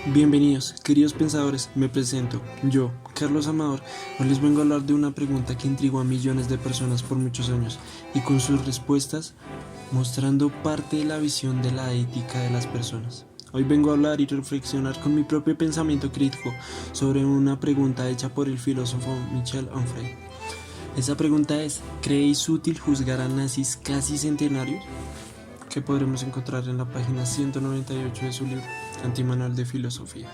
Bienvenidos, queridos pensadores, me presento, yo, Carlos Amador, hoy les vengo a hablar de una pregunta que intrigó a millones de personas por muchos años y con sus respuestas mostrando parte de la visión de la ética de las personas. Hoy vengo a hablar y reflexionar con mi propio pensamiento crítico sobre una pregunta hecha por el filósofo Michel Onfray. Esa pregunta es, ¿creéis útil juzgar a nazis casi centenarios? Que podremos encontrar en la página 198 de su libro, Antimanual de Filosofía.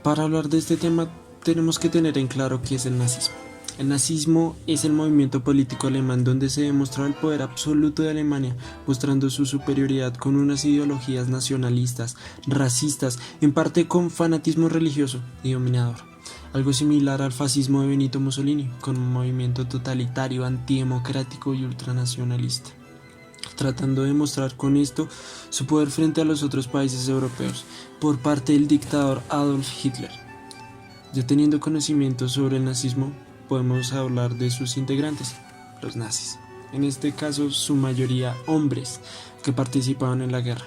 Para hablar de este tema tenemos que tener en claro qué es el nazismo. El nazismo es el movimiento político alemán donde se demostró el poder absoluto de Alemania, mostrando su superioridad con unas ideologías nacionalistas, racistas, en parte con fanatismo religioso y dominador. Algo similar al fascismo de Benito Mussolini, con un movimiento totalitario, antidemocrático y ultranacionalista, tratando de mostrar con esto su poder frente a los otros países europeos por parte del dictador Adolf Hitler. Ya teniendo conocimiento sobre el nazismo, podemos hablar de sus integrantes, los nazis, en este caso su mayoría hombres que participaban en la guerra.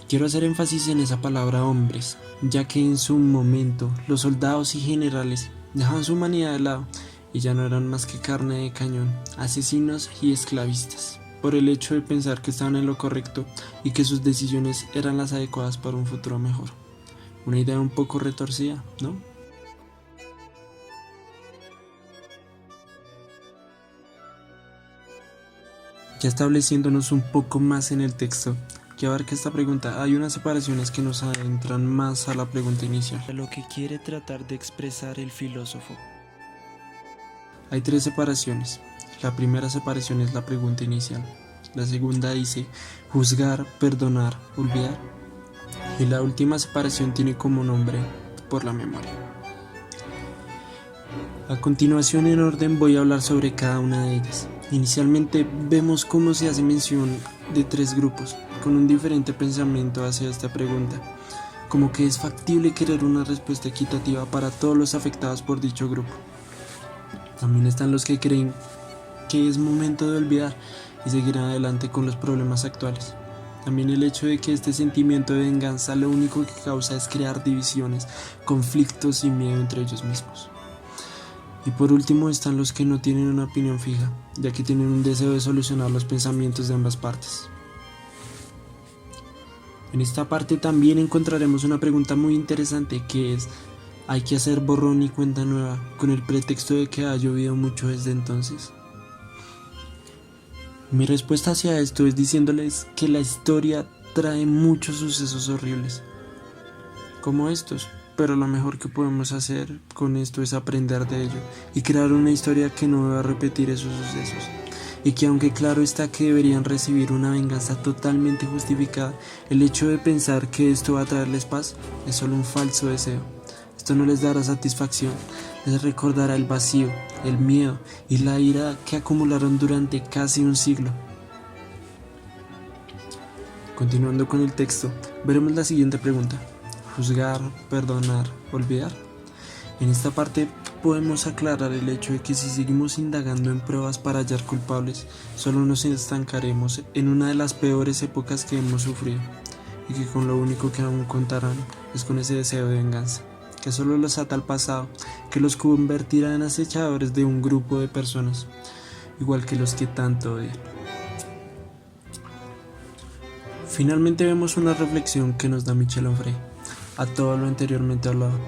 Quiero hacer énfasis en esa palabra hombres, ya que en su momento los soldados y generales dejaban su humanidad de lado y ya no eran más que carne de cañón, asesinos y esclavistas, por el hecho de pensar que estaban en lo correcto y que sus decisiones eran las adecuadas para un futuro mejor. Una idea un poco retorcida, ¿no? Ya estableciéndonos un poco más en el texto que abarca esta pregunta, hay unas separaciones que nos adentran más a la pregunta inicial, a lo que quiere tratar de expresar el filósofo. Hay tres separaciones. La primera separación es la pregunta inicial. La segunda dice juzgar, perdonar, olvidar. Y la última separación tiene como nombre por la memoria. A continuación, en orden, voy a hablar sobre cada una de ellas. Inicialmente vemos cómo se hace mención de tres grupos con un diferente pensamiento hacia esta pregunta, como que es factible querer una respuesta equitativa para todos los afectados por dicho grupo. También están los que creen que es momento de olvidar y seguir adelante con los problemas actuales. También el hecho de que este sentimiento de venganza lo único que causa es crear divisiones, conflictos y miedo entre ellos mismos. Y por último están los que no tienen una opinión fija, ya que tienen un deseo de solucionar los pensamientos de ambas partes. En esta parte también encontraremos una pregunta muy interesante que es, ¿hay que hacer borrón y cuenta nueva con el pretexto de que ha llovido mucho desde entonces? Mi respuesta hacia esto es diciéndoles que la historia trae muchos sucesos horribles, como estos. Pero lo mejor que podemos hacer con esto es aprender de ello y crear una historia que no va a repetir esos sucesos. Y que aunque claro está que deberían recibir una venganza totalmente justificada, el hecho de pensar que esto va a traerles paz es solo un falso deseo. Esto no les dará satisfacción, les recordará el vacío, el miedo y la ira que acumularon durante casi un siglo. Continuando con el texto, veremos la siguiente pregunta. Juzgar, perdonar, olvidar. En esta parte podemos aclarar el hecho de que si seguimos indagando en pruebas para hallar culpables, solo nos estancaremos en una de las peores épocas que hemos sufrido, y que con lo único que aún contarán es con ese deseo de venganza, que solo los ata al pasado, que los convertirá en acechadores de un grupo de personas, igual que los que tanto odian. Finalmente vemos una reflexión que nos da Michel Onfray a todo lo anteriormente hablado,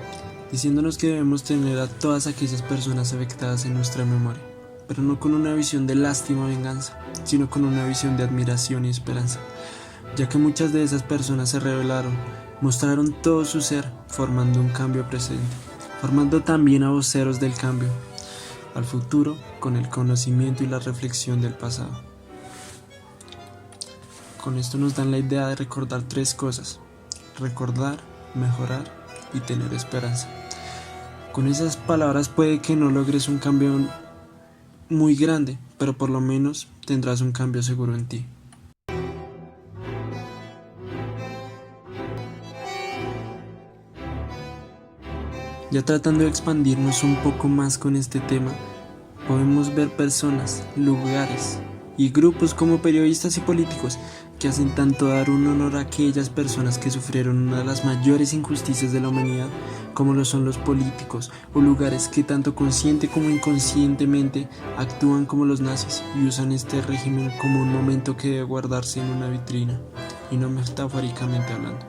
diciéndonos que debemos tener a todas aquellas personas afectadas en nuestra memoria, pero no con una visión de lástima o venganza, sino con una visión de admiración y esperanza, ya que muchas de esas personas se rebelaron, mostraron todo su ser, formando un cambio presente, formando también a voceros del cambio, al futuro con el conocimiento y la reflexión del pasado. Con esto nos dan la idea de recordar tres cosas: recordar, mejorar y tener esperanza. Con esas palabras puede que no logres un cambio muy grande, pero por lo menos tendrás un cambio seguro en ti. Ya tratando de expandirnos un poco más con este tema, podemos ver personas, lugares y grupos como periodistas y políticos que hacen tanto dar un honor a aquellas personas que sufrieron una de las mayores injusticias de la humanidad, como lo son los políticos o lugares que tanto consciente como inconscientemente actúan como los nazis y usan este régimen como un momento que debe guardarse en una vitrina, y no metafóricamente hablando.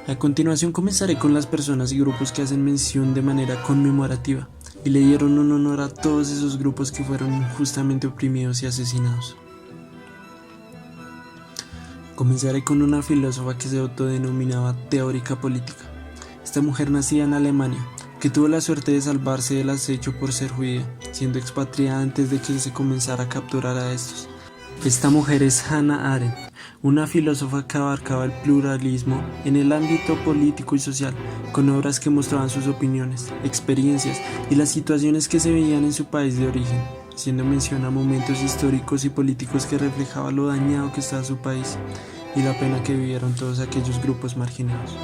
A continuación comenzaré con las personas y grupos que hacen mención de manera conmemorativa y le dieron un honor a todos esos grupos que fueron injustamente oprimidos y asesinados. Comenzaré con una filósofa que se autodenominaba teórica política. Esta mujer nacida en Alemania, que tuvo la suerte de salvarse del acecho por ser judía, siendo expatriada antes de que se comenzara a capturar a estos. Esta mujer es Hannah Arendt, una filósofa que abarcaba el pluralismo en el ámbito político y social, con obras que mostraban sus opiniones, experiencias y las situaciones que se veían en su país de origen, haciendo mención a momentos históricos y políticos que reflejaban lo dañado que estaba su país y la pena que vivieron todos aquellos grupos marginados.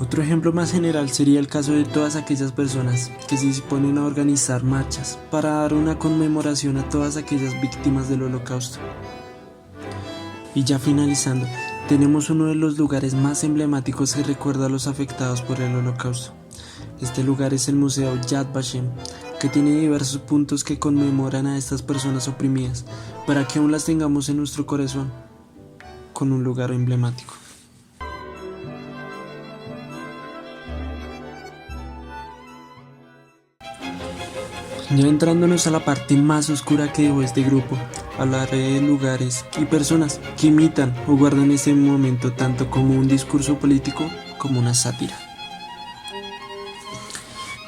Otro ejemplo más general sería el caso de todas aquellas personas que se disponen a organizar marchas para dar una conmemoración a todas aquellas víctimas del Holocausto. Y ya finalizando, tenemos uno de los lugares más emblemáticos que recuerda a los afectados por el Holocausto. Este lugar es el Museo Yad Vashem, que tiene diversos puntos que conmemoran a estas personas oprimidas, para que aún las tengamos en nuestro corazón, con un lugar emblemático. Ya entrándonos a la parte más oscura que dejó este grupo, hablaré de lugares y personas que imitan o guardan este momento tanto como un discurso político como una sátira.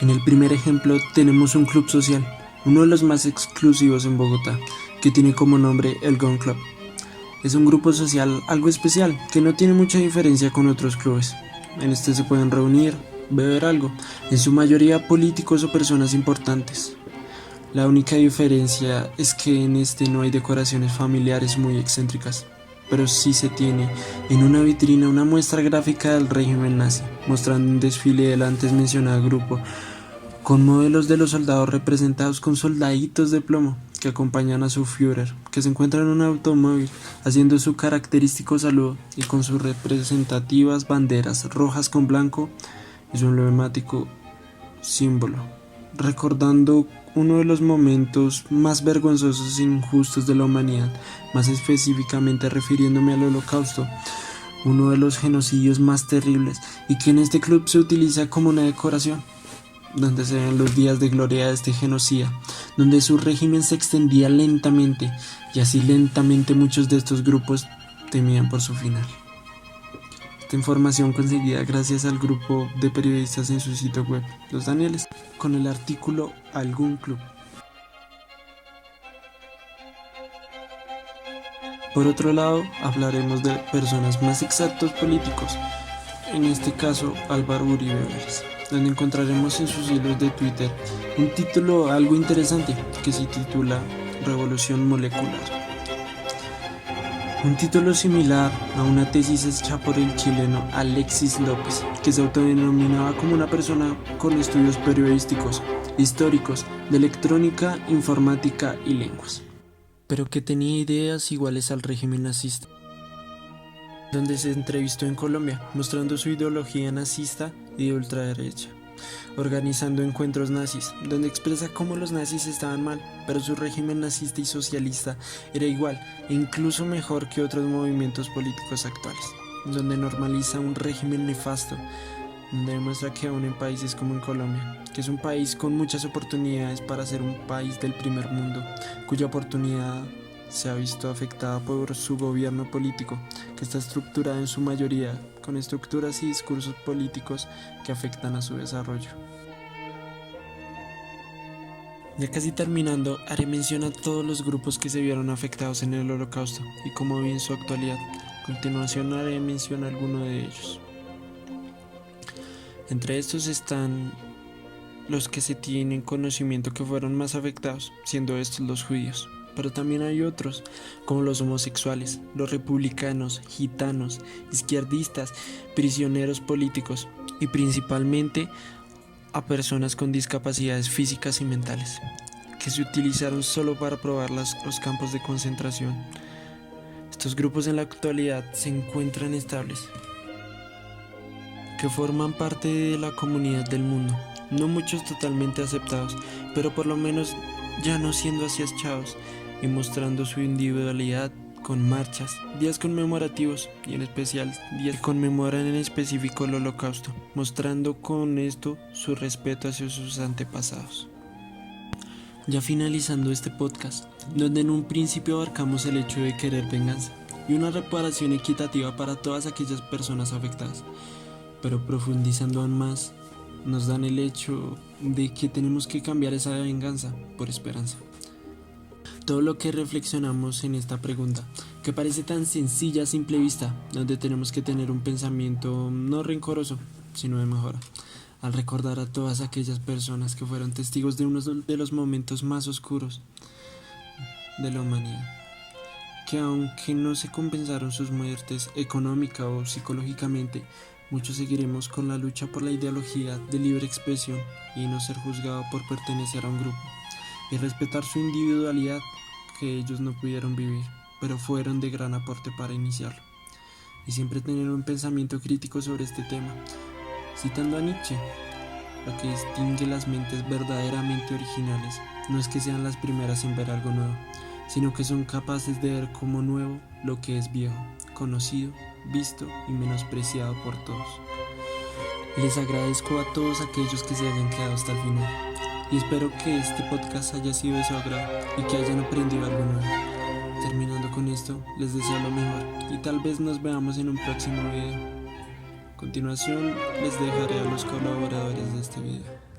En el primer ejemplo tenemos un club social, uno de los más exclusivos en Bogotá, que tiene como nombre el Gun Club. Es un grupo social algo especial, que no tiene mucha diferencia con otros clubes. En este se pueden reunir, beber algo, en su mayoría políticos o personas importantes. La única diferencia es que en este no hay decoraciones familiares muy excéntricas, pero sí se tiene en una vitrina una muestra gráfica del régimen nazi, mostrando un desfile del antes mencionado grupo, con modelos de los soldados representados con soldaditos de plomo que acompañan a su Führer, que se encuentra en un automóvil haciendo su característico saludo y con sus representativas banderas rojas con blanco y su emblemático símbolo, recordando uno de los momentos más vergonzosos e injustos de la humanidad, más específicamente refiriéndome al Holocausto, uno de los genocidios más terribles y que en este club se utiliza como una decoración, donde se ven los días de gloria de este genocida, donde su régimen se extendía lentamente y así lentamente muchos de estos grupos temían por su final. Esta información conseguida gracias al grupo de periodistas en su sitio web, Los Danieles, con el artículo Algún Club. Por otro lado, hablaremos de personas más exactos políticos, en este caso Álvaro Uribe Vélez, donde encontraremos en sus hilos de Twitter un título algo interesante que se titula Revolución Molecular. Un título similar a una tesis hecha por el chileno Alexis López, que se autodenominaba como una persona con estudios periodísticos, históricos, de electrónica, informática y lenguas, pero que tenía ideas iguales al régimen nazista, donde se entrevistó en Colombia, mostrando su ideología nazista y de ultraderecha, organizando encuentros nazis, donde expresa cómo los nazis estaban mal, pero su régimen nazista y socialista era igual e incluso mejor que otros movimientos políticos actuales, donde normaliza un régimen nefasto, donde demuestra que aún en países como en Colombia, que es un país con muchas oportunidades para ser un país del primer mundo, cuya oportunidad se ha visto afectada por su gobierno político, que está estructurado en su mayoría con estructuras y discursos políticos que afectan a su desarrollo. Ya casi terminando, haré mención a todos los grupos que se vieron afectados en el Holocausto y cómo viven su actualidad. A continuación haré mención a alguno de ellos. Entre estos están los que se tienen conocimiento que fueron más afectados, siendo estos los judíos. Pero también hay otros, como los homosexuales, los republicanos, gitanos, izquierdistas, prisioneros políticos y principalmente a personas con discapacidades físicas y mentales, que se utilizaron solo para probar los campos de concentración. Estos grupos en la actualidad se encuentran estables, que forman parte de la comunidad del mundo, no muchos totalmente aceptados, pero por lo menos ya no siendo así acechados y mostrando su individualidad con marchas, días conmemorativos y en especial días que conmemoran en específico el Holocausto, mostrando con esto su respeto hacia sus antepasados. Ya finalizando este podcast, donde en un principio abarcamos el hecho de querer venganza y una reparación equitativa para todas aquellas personas afectadas, pero profundizando aún más, nos dan el hecho de que tenemos que cambiar esa venganza por esperanza. Todo lo que reflexionamos en esta pregunta, que parece tan sencilla a simple vista, donde tenemos que tener un pensamiento no rencoroso, sino de mejora, al recordar a todas aquellas personas que fueron testigos de uno de los momentos más oscuros de la humanidad, que aunque no se compensaron sus muertes económica o psicológicamente, muchos seguiremos con la lucha por la ideología de libre expresión y no ser juzgado por pertenecer a un grupo y respetar su individualidad que ellos no pudieron vivir, pero fueron de gran aporte para iniciarlo. Y siempre tener un pensamiento crítico sobre este tema. Citando a Nietzsche, lo que distingue las mentes verdaderamente originales no es que sean las primeras en ver algo nuevo, sino que son capaces de ver como nuevo lo que es viejo, conocido, visto y menospreciado por todos. Les agradezco a todos aquellos que se hayan quedado hasta el final y espero que este podcast haya sido de su agrado y que hayan aprendido algo nuevo. Terminando con esto, les deseo lo mejor y tal vez nos veamos en un próximo video. A continuación, les dejaré a los colaboradores de este video.